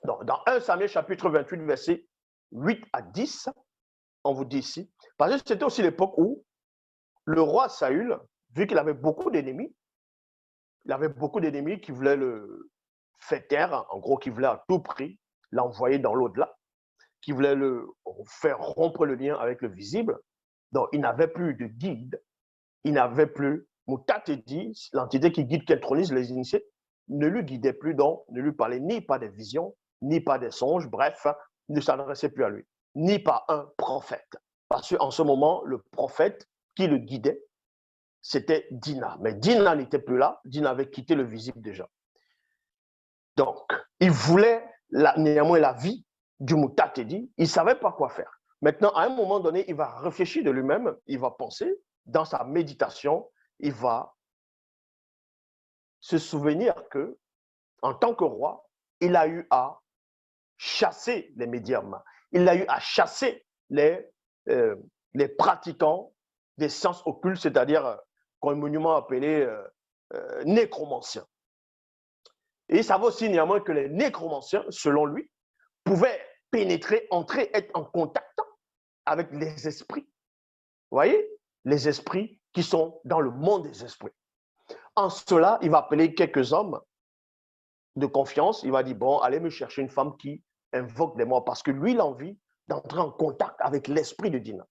Dans 1 Samuel chapitre 28, versets 8 à 10, on vous dit ici, parce que c'était aussi l'époque où le roi Saül, vu qu'il avait beaucoup d'ennemis, il avait beaucoup d'ennemis qui voulaient le faire taire, en gros, qui voulaient à tout prix l'envoyer dans l'au-delà, qui voulaient le faire rompre le lien avec le visible. Donc, il n'avait plus de guide, il n'avait plus, Moutate dit, l'entité qui guide, qui intronise les initiés, ne lui guidait plus, donc ne lui parlait ni pas des visions, ni pas des songes, bref, ne s'adressait plus à lui, ni pas un prophète. Parce qu'en ce moment, le prophète qui le guidait, c'était Dina. Mais Dina n'était plus là, Dina avait quitté le visible déjà. Donc, il voulait néanmoins la vie du Moutatedi, il ne savait pas quoi faire. Maintenant, à un moment donné, il va réfléchir de lui-même, il va penser, dans sa méditation, il va se souvenir que, en tant que roi, il a eu à chasser les médiums, il a eu à chasser les pratiquants des sciences occultes, c'est-à-dire communément appelés nécromanciens. Et il savait aussi néanmoins que les nécromanciens, selon lui, pouvaient pénétrer, entrer, être en contact avec les esprits. Vous voyez? Les esprits qui sont dans le monde des esprits. En cela, il va appeler quelques hommes de confiance. Il va dire, bon, allez me chercher une femme qui invoque des morts, parce que lui, il a envie d'entrer en contact avec l'esprit de Dina.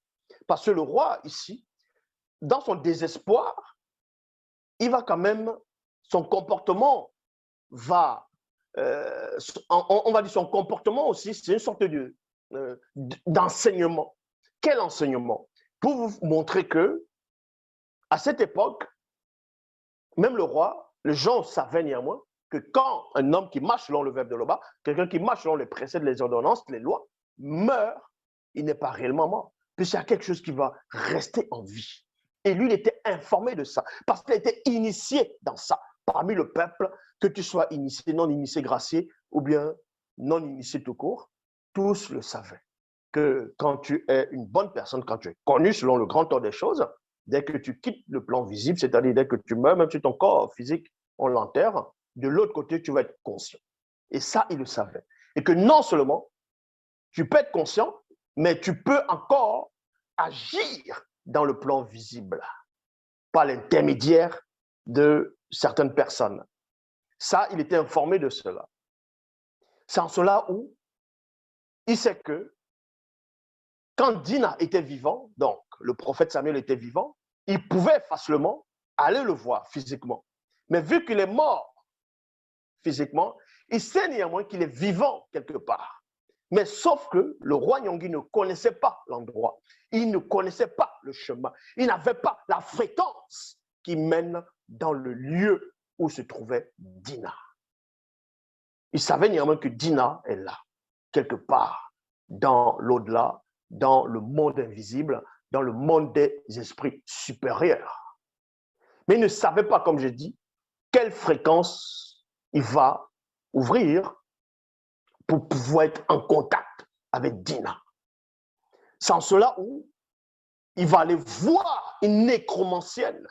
Parce que le roi, ici, dans son désespoir, il va quand même, son comportement va, on va dire son comportement aussi, c'est une sorte d'enseignement. Quel enseignement? Pour vous montrer que, à cette époque, même le roi, les gens savaient néanmoins que quand un homme qui marche selon le verbe de l'Oba, quelqu'un qui marche selon les préceptes, les ordonnances, les lois, meurt, il n'est pas réellement mort. Puisqu'il y a quelque chose qui va rester en vie. Et lui, il était informé de ça, parce qu'il était initié dans ça. Parmi le peuple, que tu sois initié, non initié, gracié, ou bien non initié tout court, tous le savaient. Que quand tu es une bonne personne, quand tu es connu selon le grand ordre des choses, dès que tu quittes le plan visible, c'est-à-dire dès que tu meurs, même si ton corps physique, on l'enterre, de l'autre côté, tu vas être conscient. Et ça, il le savait. Et que non seulement tu peux être conscient, mais tu peux encore agir dans le plan visible par l'intermédiaire de certaines personnes. Ça, il était informé de cela. C'est en cela où il sait que quand Dina était vivant, donc le prophète Samuel était vivant, il pouvait facilement aller le voir physiquement. Mais vu qu'il est mort physiquement, il sait néanmoins qu'il est vivant quelque part. Mais sauf que le roi Nyongui ne connaissait pas l'endroit. Il ne connaissait pas le chemin. Il n'avait pas la fréquence qui mène dans le lieu où se trouvait Dina. Il savait néanmoins que Dina est là, quelque part, dans l'au-delà, dans le monde invisible, dans le monde des esprits supérieurs. Mais il ne savait pas, comme j'ai dit, quelle fréquence il va ouvrir pour pouvoir être en contact avec Dina. C'est en cela où il va aller voir une nécromancienne